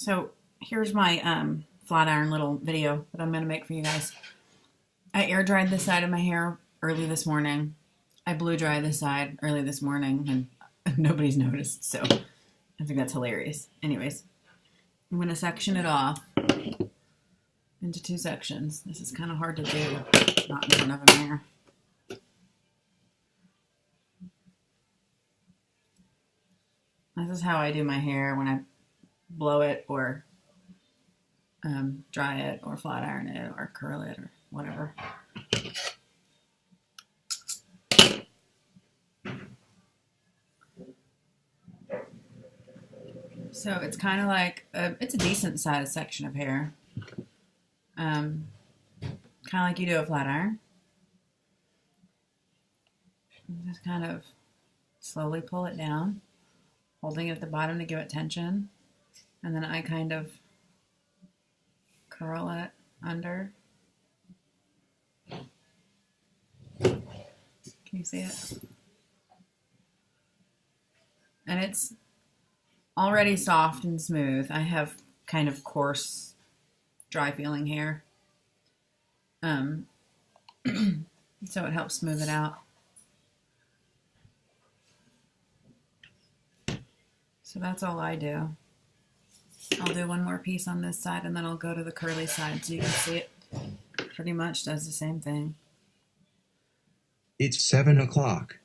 So here's my flat iron little video that I'm going to make for you guys. I air dried this side of my hair early this morning. I blew dry this side early this morning, and nobody's noticed, so I think that's hilarious. Anyways, I'm going to section it off into two sections. This is kind of hard to do, not in front of a mirror. This is how I do my hair when I blow it or dry it or flat iron it or curl it or whatever. So it's kind of like, it's a decent sized section of hair. Kind of like you do a flat iron. Just kind of slowly pull it down, holding it at the bottom to give it tension. And then I kind of curl it under. Can you see it? And it's already soft and smooth. I have kind of coarse, dry feeling hair. So it helps smooth it out. So that's all I do. I'll do one more piece on this side and then I'll go to the curly side so you can see it pretty much does the same thing. It's 7 o'clock.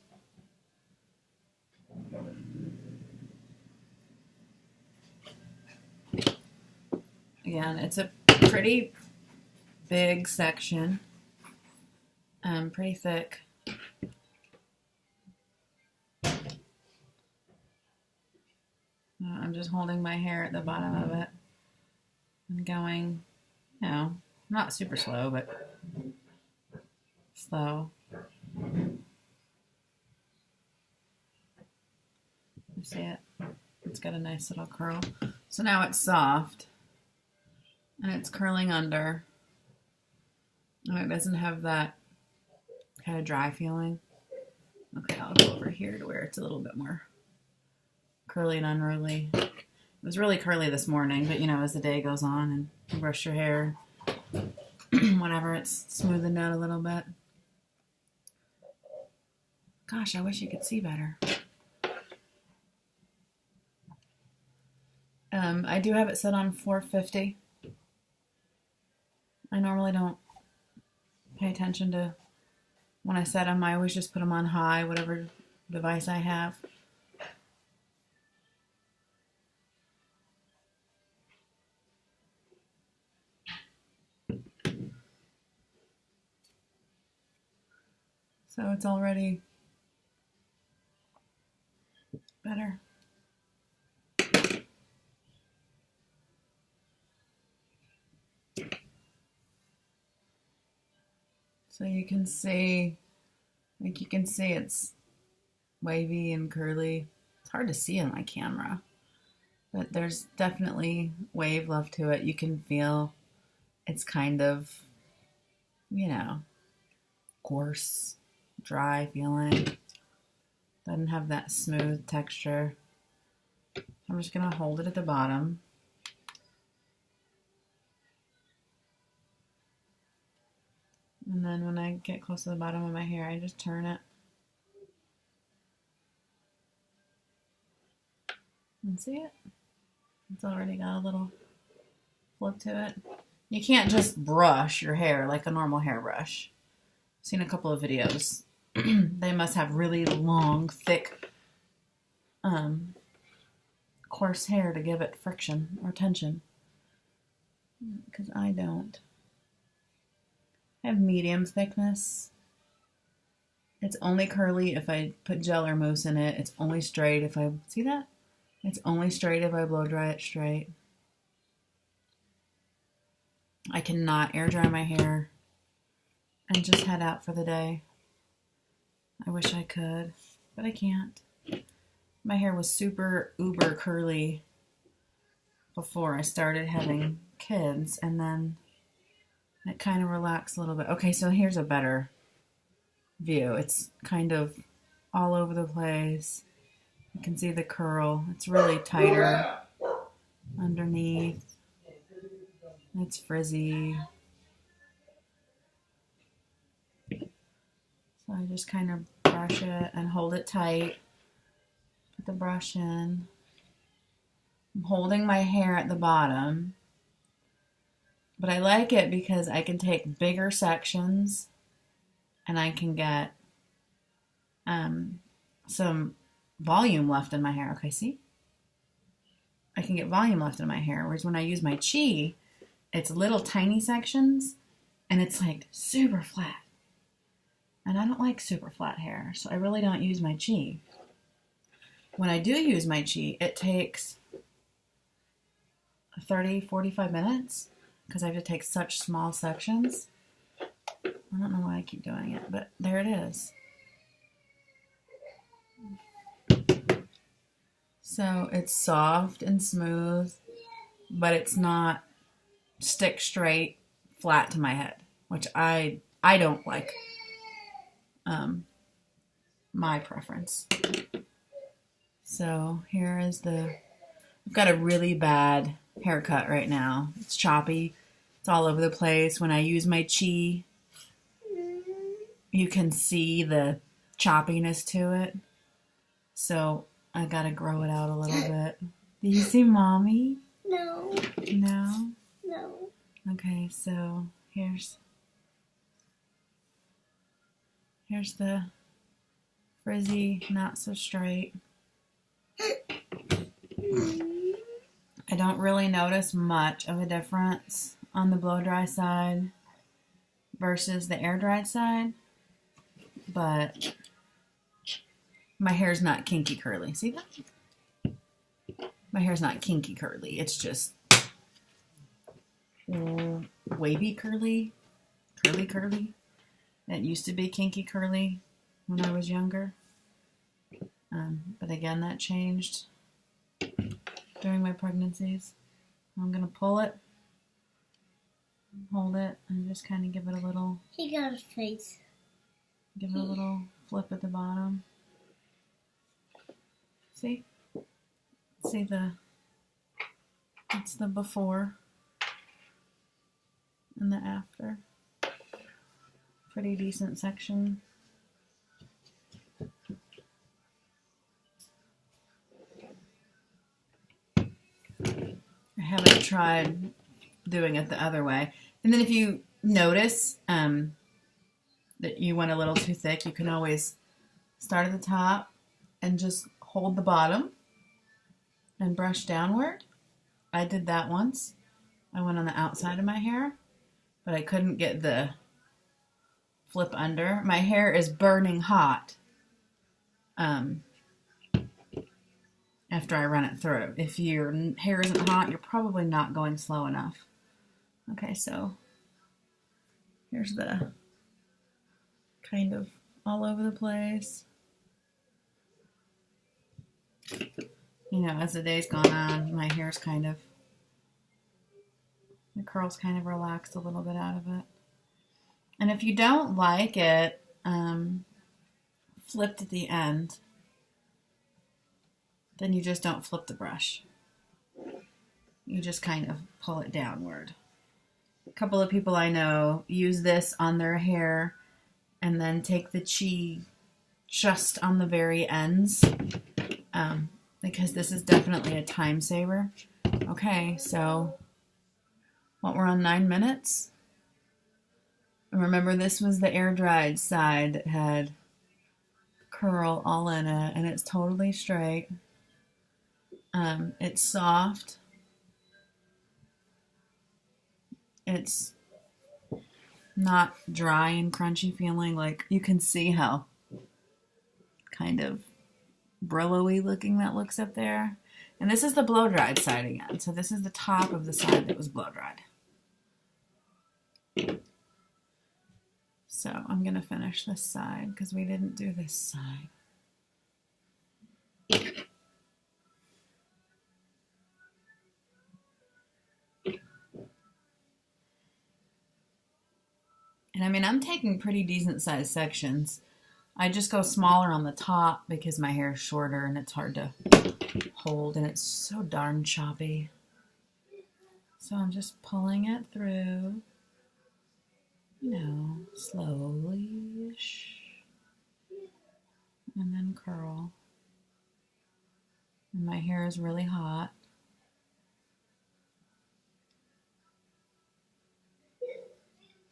Again, it's a pretty big section, pretty thick. I'm just holding my hair at the bottom of it and going, not super slow, but slow. You see it? It's got a nice little curl. So now it's soft and it's curling under. And it doesn't have that kind of dry feeling. Okay, I'll go over here to where it's a little bit more curly and unruly. It was really curly this morning, but as the day goes on and you brush your hair, whatever, it's smoothing out a little bit. Gosh, I wish you could see better. I do have it set on 450. I normally don't pay attention to when I set them. I always just put them on high, whatever device I have. So it's already better. So you can see, it's wavy and curly. It's hard to see on my camera, but there's definitely wave left to it. You can feel it's kind of, coarse, dry feeling. Doesn't have that smooth texture. I'm just going to hold it at the bottom. And then when I get close to the bottom of my hair, I just turn it. And see it? It's already got a little flip to it. You can't just brush your hair like a normal hairbrush. I've seen a couple of videos. They must have really long, thick, coarse hair to give it friction or tension. Because I don't. I have medium thickness. It's only curly if I put gel or mousse in it. It's only straight if I, see that? It's only straight if I blow dry it straight. I cannot air dry my hair and just head out for the day. I wish I could, but I can't. My hair was super uber curly before I started having kids, and then it kind of relaxed a little bit. Okay, so here's a better view. It's kind of all over the place. You can see the curl. It's really tighter underneath. It's frizzy. So I just kind of brush it and hold it tight. Put the brush in. I'm holding my hair at the bottom. But I like it because I can take bigger sections and I can get some volume left in my hair. Okay, see? I can get volume left in my hair. Whereas when I use my Chi, it's little tiny sections and it's like super flat. And I don't like super flat hair, so I really don't use my Chi. When I do use my Chi, it takes 30, 45 minutes because I have to take such small sections. I don't know why I keep doing it, but there it is. So it's soft and smooth, but it's not stick straight flat to my head, which I don't like. My preference. So here is I've got a really bad haircut right now. It's choppy. It's all over the place. When I use my Chi, you can see the choppiness to it. So I gotta grow it out a little bit. Do you see Mommy? No. No? No. Okay, so here's the frizzy, not so straight. I don't really notice much of a difference on the blow dry side versus the air dried side, but my hair's not kinky curly. See that? My hair's not kinky curly. It's just wavy curly. Curly. It used to be kinky curly when I was younger. But again, that changed during my pregnancies. I'm going to pull it, hold it, and just kind of give it a little... He got a face. Give it a little flip at the bottom. See? See it's the before and the after. Pretty decent section. I haven't tried doing it the other way. And then if you notice that you went a little too thick, you can always start at the top and just hold the bottom and brush downward. I did that once. I went on the outside of my hair, but I couldn't get the flip under. My hair is burning hot after I run it through. If your hair isn't hot, you're probably not going slow enough. Okay, so here's the kind of all over the place. You know, as the day's gone on, my hair's the curls kind of relaxed a little bit out of it. And if you don't like it flipped at the end, then you just don't flip the brush. You just kind of pull it downward. A couple of people I know use this on their hair and then take the Chi just on the very ends because this is definitely a time saver. Okay, so we're on 9 minutes. And remember, this was the air dried side that had curl all in it, and it's totally straight. It's soft. It's not dry and crunchy feeling. Like, you can see how kind of Brillo-y looking that looks up there. And this is the blow dried side again. So this is the top of the side that was blow dried. So I'm going to finish this side because we didn't do this side. And I mean, I'm taking pretty decent sized sections. I just go smaller on the top because my hair is shorter and it's hard to hold and it's so darn choppy. So I'm just pulling it through, slowly-ish, and then curl. And my hair is really hot.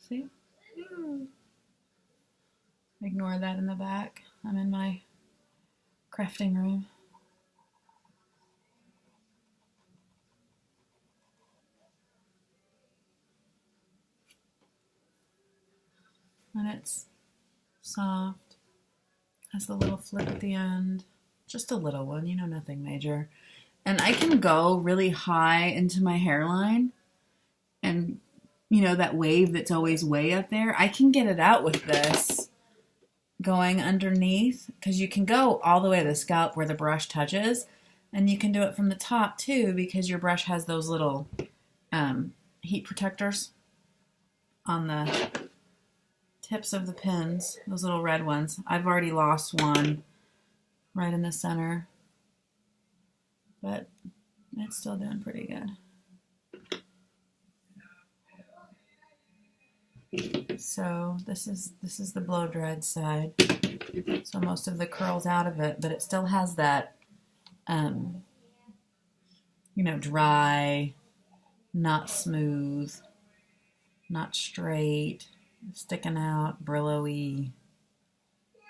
See? Ignore that in the back. I'm in my crafting room. And it's soft. Has the little flip at the end. Just a little one, nothing major. And I can go really high into my hairline. And, that wave that's always way up there, I can get it out with this going underneath. Because you can go all the way to the scalp where the brush touches. And you can do it from the top, too, because your brush has those little heat protectors on the tips of the pins, those little red ones. I've already lost one right in the center, but it's still doing pretty good. So this is the blow dried side. So most of the curl's out of it, but it still has that, dry, not smooth, not straight, sticking out, Brillo-y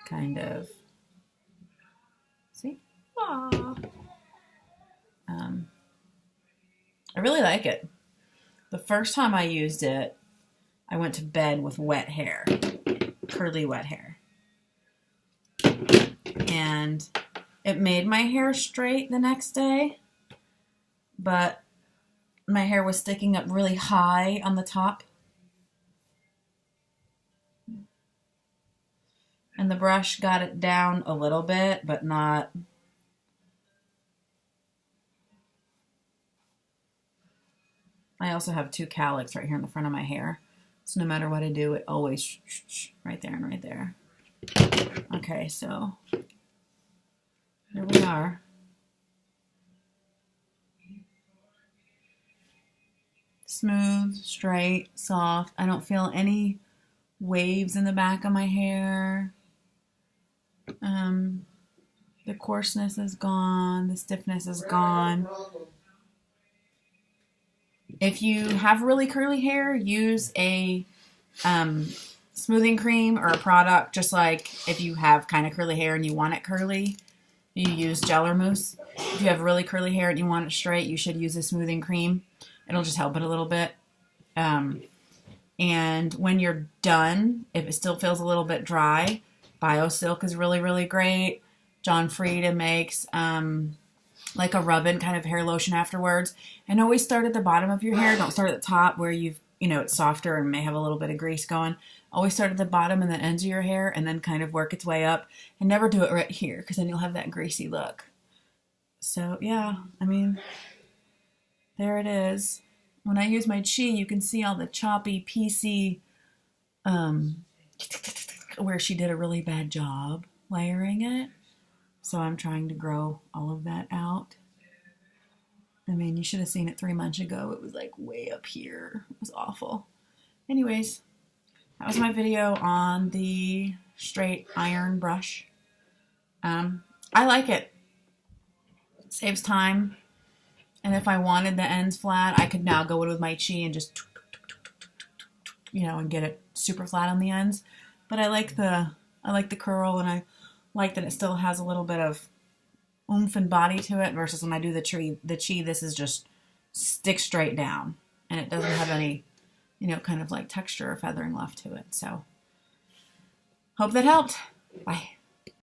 kind of. See? Aww. I really like it. The first time I used it, I went to bed with wet hair, curly wet hair. And it made my hair straight the next day, but my hair was sticking up really high on the top. And the brush got it down a little bit, but not. I also have 2 cowlicks right here in the front of my hair. So no matter what I do, it always right there and right there. Okay, so here we are. Smooth, straight, soft. I don't feel any waves in the back of my hair. The coarseness is gone. The stiffness is gone. If you have really curly hair, use a smoothing cream or a product. Just like if you have kind of curly hair and you want it curly, you use gel or mousse. If you have really curly hair and you want it straight, you should use a smoothing cream. It'll just help it a little bit. And when you're done, if it still feels a little bit dry, BioSilk is really, really great. John Frieda makes like a rub-in kind of hair lotion afterwards. And always start at the bottom of your hair. Don't start at the top where it's softer and may have a little bit of grease going. Always start at the bottom and the ends of your hair and then kind of work its way up. And never do it right here because then you'll have that greasy look. So, yeah, there it is. When I use my Chi, you can see all the choppy, piecey, where she did a really bad job layering it. So I'm trying to grow all of that out. You should have seen it 3 months ago. It was like way up here. It was awful. Anyways, that was my video on the straight iron brush. I like it. It saves time. And if I wanted the ends flat, I could now go in with my Chi and just, and get it super flat on the ends. But I like the curl, and I like that it still has a little bit of oomph and body to it versus when I do the Chi, this is just stick straight down. And it doesn't have any, kind of like texture or feathering left to it. So, hope that helped. Bye.